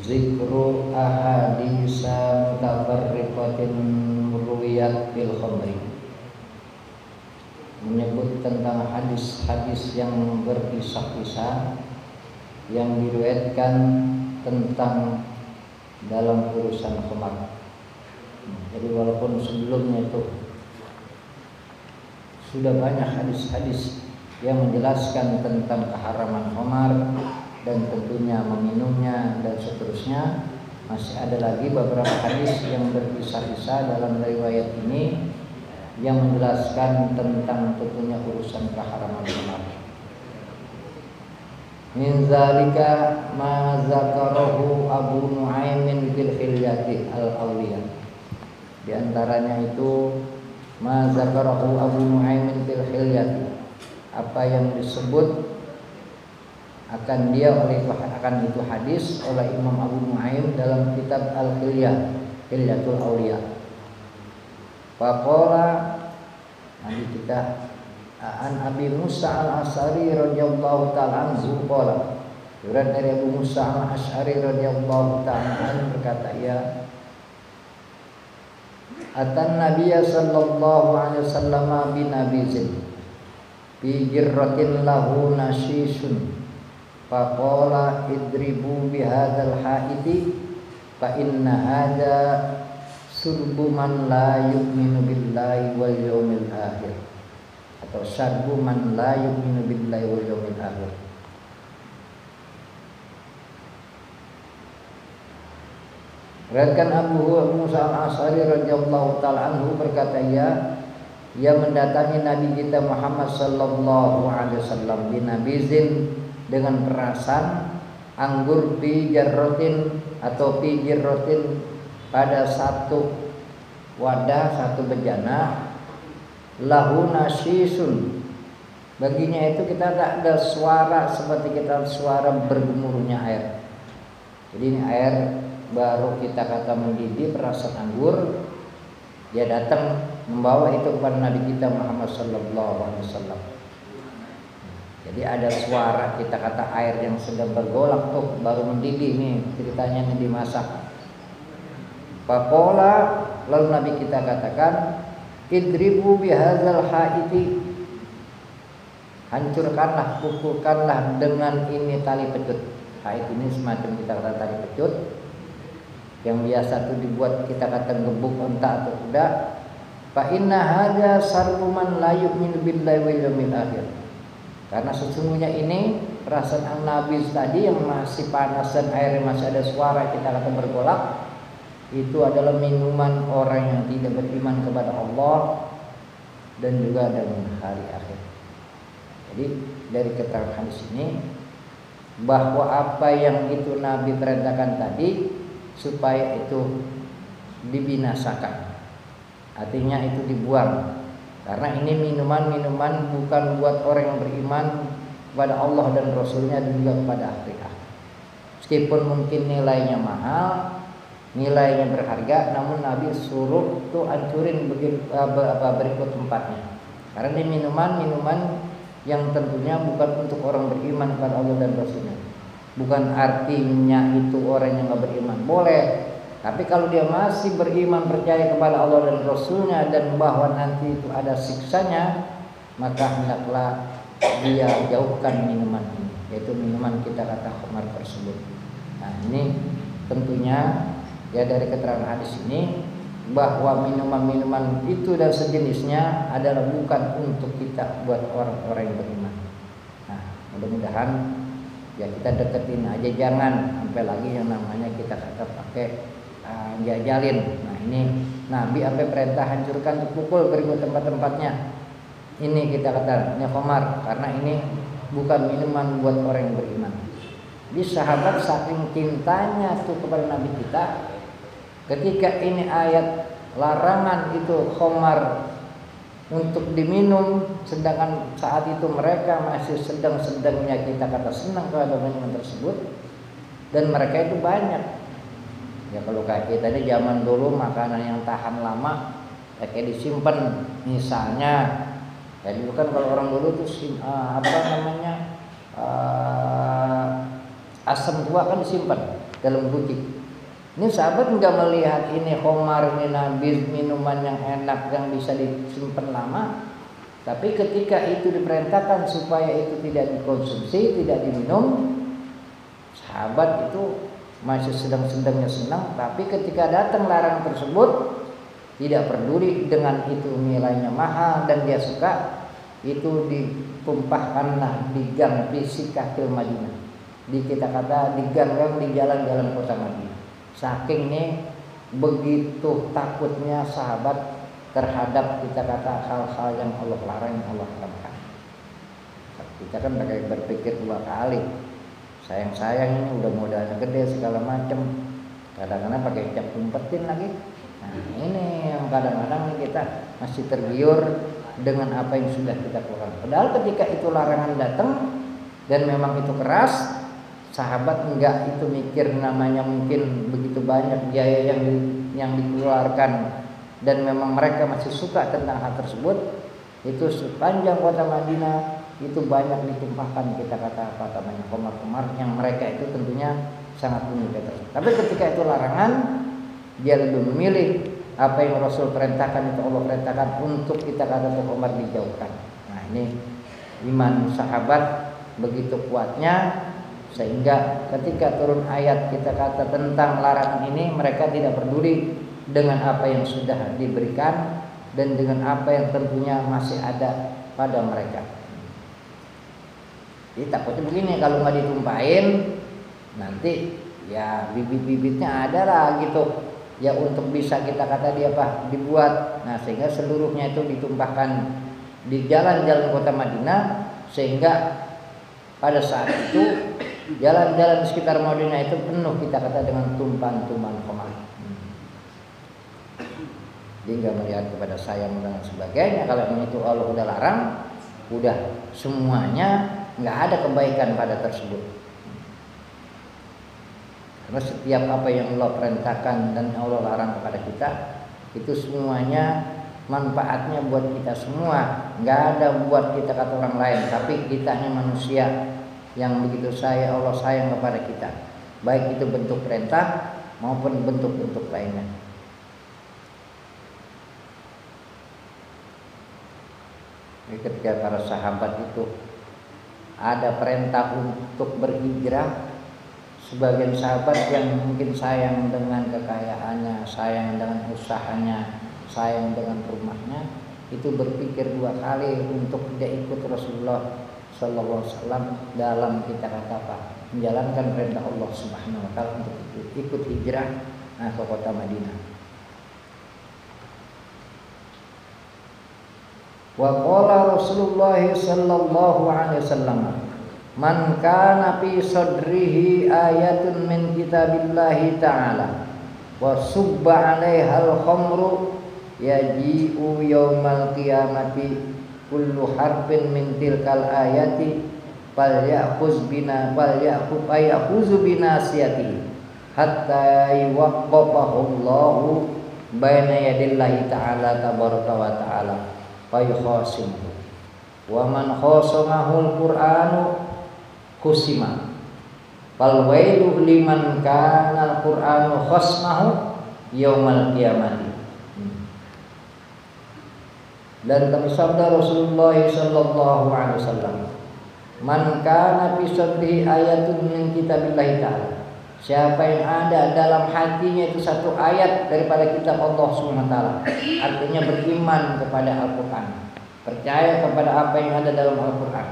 Zikru ahadisa mutafarriqatin ruwiyat bil khamri, menyebut tentang hadis-hadis yang berkisah-kisah yang diriwayatkan tentang dalam urusan khamar. Jadi walaupun sebelumnya itu sudah banyak hadis-hadis yang menjelaskan tentang keharaman khamar dan tentunya meminumnya dan seterusnya, masih ada lagi beberapa hadis yang berkisah-kisah dalam riwayat ini yang menjelaskan tentang tentunya urusan keharaman khamar. Min zalika ma zakarahu Abu Nu'aimin fil Hilyati al-Awliya. Di antaranya itu ma zakarahu Abu Nu'aimin fil Hilyati, apa yang disebut akan itu hadis oleh Imam Abu Nu'aim dalam kitab Al-Hilyah, Hilyatul Awliya. Faqala, nanti kita an Abi Musa al-Asy'ari radhiyallahu ta'ala anhu qala, dari Abu Musa al-Asy'ari radhiyallahu ta'ala anhu berkata, ya atan Nabiyya sallallahu alaihi wasallam bin nabizin bi jirratin lahu nashisun faqala idribu bihadzal haiti fa inna hadza surbu man la yu'minu billahi wal yawmil akhir, atau syarbu man la yu'minu billahi wal yawmil akhir. Riwayatkan Abu Musa al-Asy'ari radhiyallahu ta'ala anhu berkata, ia mendatangi Nabi kita Muhammad sallallahu alaihi wasallam binabizin, dengan perasan anggur fi jarrotin atau fi jirrotin, pada satu wadah, satu bejana, lahu nashisun, baginya itu kita tak ada suara seperti kita suara bergemuruhnya air. Jadi ini air baru kita kata mendidih, perasan anggur, dia datang membawa itu kepada Nabi kita Muhammad sallallahu alaihi wasallam. Jadi ada suara kita kata air yang sedang bergolak tuh, baru mendidih nih, ceritanya ini dimasak. Faqala, lalu Nabi kita katakan, idribu bihadzal haiti, hancurkanlah, pukulkanlah dengan ini tali pecut. Hait ini semacam kita kata tali pecut yang biasa tuh dibuat kita kata gebuk unta atau kuda. Fa inna hadza sarbuman la yu'minu billahi wal yawmil akhir. Karena sesungguhnya ini perasaan Nabi tadi yang masih panas dan airnya masih ada suara kita kata bergolak, itu adalah minuman orang yang tidak beriman kepada Allah dan juga dengan hari akhir. Jadi dari keterangan hadis ini bahwa apa yang itu Nabi perintahkan tadi supaya itu dibinasakan, artinya itu dibuang. Karena ini minuman-minuman bukan buat orang yang beriman kepada Allah dan Rasulnya dan juga kepada akhir. Meskipun mungkin nilainya mahal, nilainya berharga, namun Nabi suruh tuh hancurin berikut tempatnya. Karena ini minuman-minuman yang tentunya bukan untuk orang beriman kepada Allah dan Rasulnya. Bukan artinya itu orang yang gak beriman boleh, tapi kalau dia masih beriman, percaya kepada Allah dan Rasulnya, dan bahwa nanti itu ada siksanya, maka hendaklah dia jauhkan minuman ini, yaitu minuman kita kata khamar tersebut. Nah ini tentunya ya dari keterangan hadis ini bahwa minuman-minuman itu dan sejenisnya adalah bukan untuk kita buat orang-orang yang beriman. Nah mudah-mudahan ya kita deketin aja, jangan sampai lagi yang namanya kita kata pakai jajalin. Nah ini Nabi sampai perintah hancurkan, pukul berikut tempat-tempatnya. Ini kita kata ini khamar, karena ini bukan minuman buat orang yang beriman. Di sahabat saking cintanya tuh kepada Nabi kita, ketika ini ayat larangan itu khamar untuk diminum, sedangkan saat itu mereka masih sedang-sedangnya kita kata senang kepada minuman tersebut, dan mereka itu banyak. Ya kalau kayak kita ini zaman dulu makanan yang tahan lama kayak disimpan, misalnya ya dulu kan kalau orang dulu tuh asam buah kan disimpan. dalam butik. Ini sahabat nggak melihat ini khamar, ini nabis, minuman yang enak yang bisa disimpan lama. Tapi ketika itu diperintahkan supaya itu tidak dikonsumsi, tidak diminum, sahabat itu masih sedang-sedangnya senang. Tapi ketika datang larangan tersebut, tidak peduli dengan itu nilainya mahal dan dia suka, itu ditumpahkanlah di gang di Sikakil Madinah. Di kita kata di gang-gang di jalan-jalan kota Madinah. Saking nih begitu takutnya sahabat terhadap kita kata hal-hal yang Allah larang, yang Allah haramkan. Kita kan berpikir dua kali. Sayang-sayang ini udah modalnya gede segala macam. Kadang-kadang pakai cap umpetin lagi. Nah, ini yang kadang-kadang kita masih tergiur dengan apa yang sudah kita keluarkan. Padahal ketika itu larangan datang dan memang itu keras, sahabat enggak itu mikir namanya mungkin begitu banyak biaya yang dikeluarkan dan memang mereka masih suka tentang hal tersebut. Itu sepanjang kota Madinah itu banyak ditumpahkan kita kata apa namanya khamar-khamar yang mereka itu tentunya sangat menyukai tersebut. Tapi ketika itu larangan, dia lebih memilih apa yang Rasul perintahkan, itu Allah perintahkan untuk kita kata khamar dijauhkan. Nah, ini iman sahabat begitu kuatnya sehingga ketika turun ayat kita kata tentang larangan ini, mereka tidak peduli dengan apa yang sudah diberikan dan dengan apa yang tentunya masih ada pada mereka. Jadi takutnya begini, kalau nggak ditumpahin nanti ya bibit-bibitnya ada lah gitu ya untuk bisa kita kata dia apa dibuat. Nah, sehingga seluruhnya itu ditumpahkan di jalan-jalan kota Madinah, sehingga pada saat itu jalan-jalan di sekitar Madinah itu penuh kita kata dengan tumpahan-tumpahan khamar. Dia nggak melihat kepada sayang dan sebagainya. Kalau itu Allah udah larang, udah semuanya nggak ada kebaikan pada tersebut. Karena setiap apa yang Allah perintahkan dan Allah larang kepada kita, itu semuanya manfaatnya buat kita semua. Nggak ada buat kita kata orang lain, tapi kitanya manusia yang begitu Allah sayang kepada kita, baik itu bentuk perintah maupun bentuk-bentuk lainnya. Ketika para sahabat itu ada perintah untuk berhijrah, sebagian sahabat yang mungkin sayang dengan kekayaannya, sayang dengan usahanya, sayang dengan rumahnya, itu berpikir dua kali untuk tidak ikut Rasulullah Sallallahu Alaihi Wasallam dalam kita kata apa menjalankan perintah Allah Subhanahu Wa Taala untuk ikut hijrah ke kota Madinah. Wa qala Rasulullah Sallallahu Alaihi Wasallam, man kana fi sadrihi ayatun min kitabillahi ta'ala wa subba 'alaiha al-khamru yaji'u yaumal qiyamati kullu harfin min tilkal ayati fal ya'khuz binasiyati hatta yuwaqqafahu Allahu baina yadillahi ta'ala tabaraka wa ta'ala fa yukhasimu wa man khasamahul qur'anu khusima fal wailu liman kana al-qur'anu khasmahu yaumal qiyamati. Dan bersabda Rasulullah Sallallahu Alaihi Wasallam, man kana fi sadrihi ayatun min kitabillahi ta'ala, siapa yang ada dalam hatinya itu satu ayat daripada kitab Allah Subhanahu wa taala, artinya beriman kepada Al-Qur'an, percaya kepada apa yang ada dalam Al-Qur'an.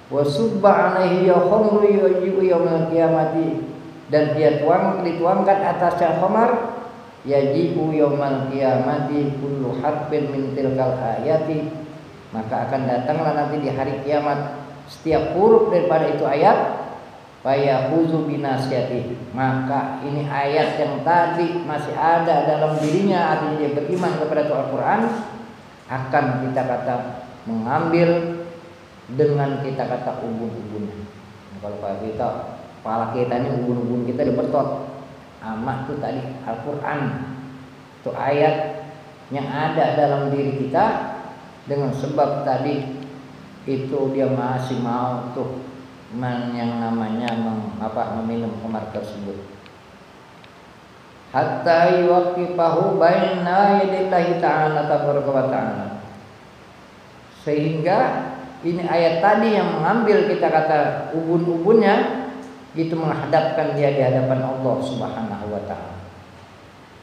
Wa subba 'alaihi khamru yaumil qiyamati, dan dia dituangkan atasnya khamar, yaji'u yaumal qiyamati kullu harfin min tilkal ayati, maka akan datanglah nanti di hari kiamat setiap huruf daripada itu ayat, fayahuzu binasiyati, maka ini ayat yang tadi masih ada dalam dirinya, artinya dia beriman kepada Al-Qur'an, akan kita kata mengambil dengan kita kata ubun-ubunnya. Kalau kita kepala kita ini ubun-ubun kita dipetot. Amat itu tadi Al-Quran, itu ayat yang ada dalam diri kita, dengan sebab tadi itu dia masih mau tuh yang namanya meminum khamar tersebut. Hatta yuwaqifahu baina yadillahi ta'ala tabaraka wa ta'ala. Sehingga ini ayat tadi yang mengambil kita kata ubun-ubunnya itu menghadapkan dia di hadapan Allah Subhanahu wa taala.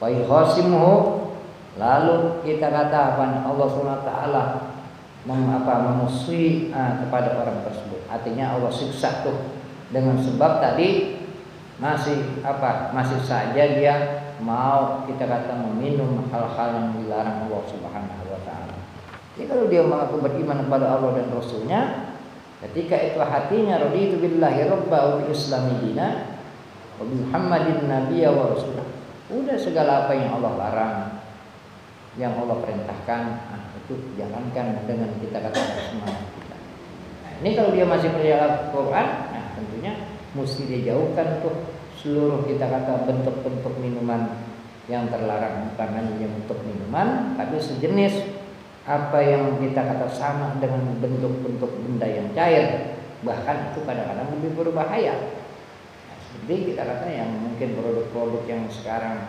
Wa yuhasimuhu, lalu kita kata Allah Subhanahu wa taala memusuhi kepada orang tersebut. Artinya Allah siksa tuh dengan sebab tadi masih saja dia mau kita kata meminum hal-hal yang dilarang Allah Subhanahu wa taala. Jadi kalau dia mengaku beriman kepada Allah dan Rasulnya, ketika itu hatinya raditu billahi rabba wa bil islami dina wa bi Muhammadin nabiyya wa rasulah. Udah segala apa yang Allah larang, yang Allah perintahkan, itu jalankan dengan kita kata semangat kita. Nah, ini kalau dia masih percaya Al-Quran, tentunya mesti dijauhkan tuh seluruh kita kata bentuk-bentuk minuman yang terlarang, bukan hanya bentuk minuman, tapi sejenis apa yang kita kata sama dengan bentuk-bentuk benda yang cair, bahkan itu kadang-kadang lebih berbahaya. Nah, seperti kita kata yang mungkin produk-produk yang sekarang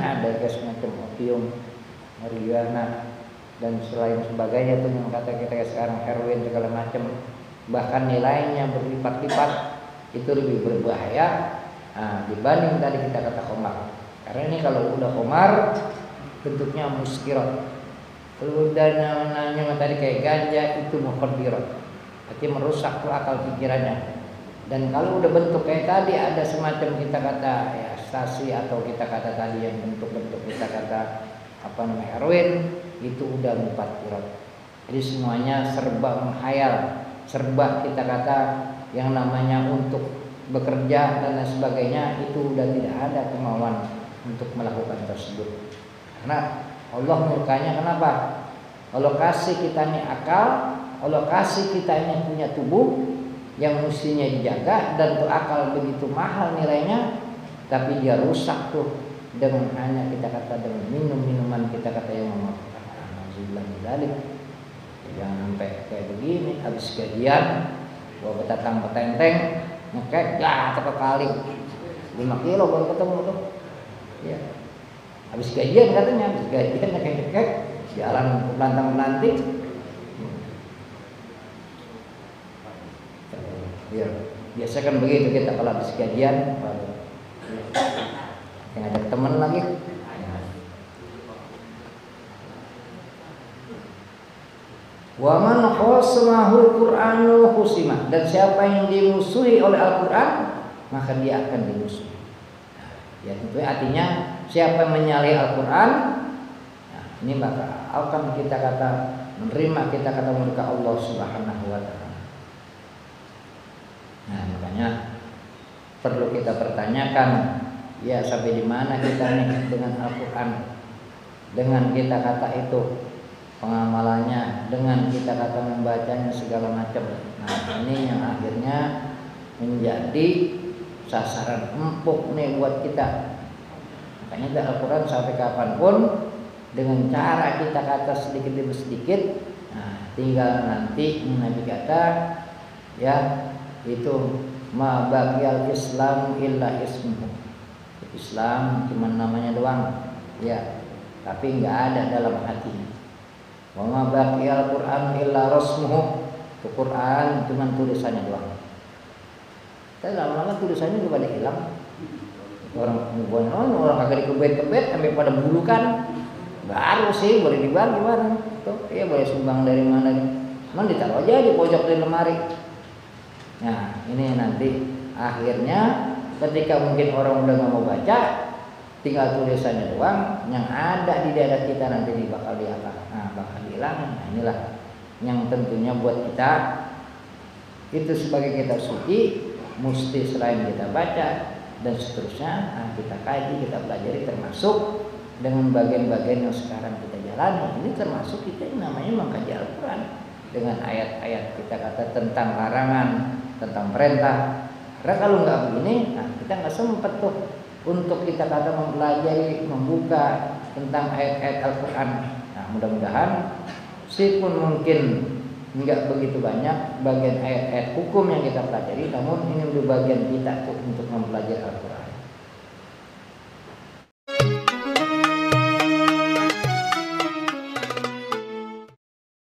ada semacam opium, marijuana dan selain sebagainya itu yang kata kita sekarang heroin segala macam, bahkan nilainya berlipat-lipat, itu lebih berbahaya dibanding tadi kita kata khamar. Karena ini kalau udah khamar bentuknya muskirat. Kalau udah namanya tadi kayak ganja itu mukhaddirat, artinya merusak tuh akal pikirannya. Dan kalau udah bentuk kayak tadi ada semacam kita kata ya ekstasi atau kita kata tadi yang bentuk-bentuk kita kata heroin, itu udah mukhaddirat. Jadi semuanya serba menghayal, serba kita kata yang namanya untuk bekerja dan lain sebagainya, itu udah tidak ada kemauan untuk melakukan tersebut. Karena Allah murkanya kenapa? Allah kasih kita ini akal, Allah kasih kita ini punya tubuh yang mestinya dijaga, dan tuh akal begitu mahal nilainya, tapi dia rusak tuh dengan hanya kita kata dengan minuman kita kata yang memabukkan. Jangan sampai kayak begini, habis gajian bawa betatang petenteng ngekek atau kali 5 kilo baru ketemu tuh. Ya. Habis gajian katanya, habis gajian ngekek jalan pelantang-pelanting. Ya, biasa kan begitu kita kalau habis gajian, yang ada teman lagi. Wa man khasamahu Qur'anu khusima, dan siapa yang dimusuhi oleh Al-Qur'an maka dia akan dimusuhi. Ya tentu artinya siapa yang menyalahi Al-Qur'an, ini maka akan kita kata menerima kita kata murka Allah Subhanahu wa taala. Nah, makanya perlu kita pertanyakan, ya sampai di mana kita nih dengan Al-Qur'an, dengan kita kata itu pengamalannya, dengan kita kata membacanya segala macam. Nah, ini yang akhirnya menjadi sasaran empuk nih buat kita. Makanya Al-Quran sampai kapanpun dengan cara kita kata sedikit demi sedikit. Nah, tinggal nanti Nabi kata ya itu ma baqiyal Islam illa ismuhu. Islam cuma namanya doang, ya, tapi nggak ada dalam hatinya. Wa ma baqiyal Qur'an illa rasmuhu. Itu Quran cuma tulisannya doang. Tapi lama-lama tulisannya juga pada hilang. Orang kagak dikebet-kebet sampai pada bulukan. Baru sih boleh dibagi gimana? Tuh, iya boleh sumbang dari mana nih? Cuman ditaruh aja di pojok di lemari. Nah, ini nanti akhirnya ketika mungkin orang udah nggak mau baca, tinggal tulisannya doang, yang ada di dada kita nanti bakal hilang. Nah, inilah yang tentunya buat kita itu sebagai kita suci, mesti selain kita baca dan seterusnya, kita kaji, kita pelajari, termasuk dengan bagian-bagian yang sekarang kita jalani. Ini termasuk kita yang namanya mengkaji Al-Quran dengan ayat-ayat kita kata tentang larangan, tentang perintah. Karena kalau nggak begini, kita nggak sempat tuh untuk kita kata mempelajari, membuka tentang ayat-ayat Al-Quran. Nah, mudah-mudahan meskipun mungkin enggak begitu banyak bagian ayat-ayat hukum yang kita pelajari, namun ini untuk bagian kita untuk mempelajari Al-Quran.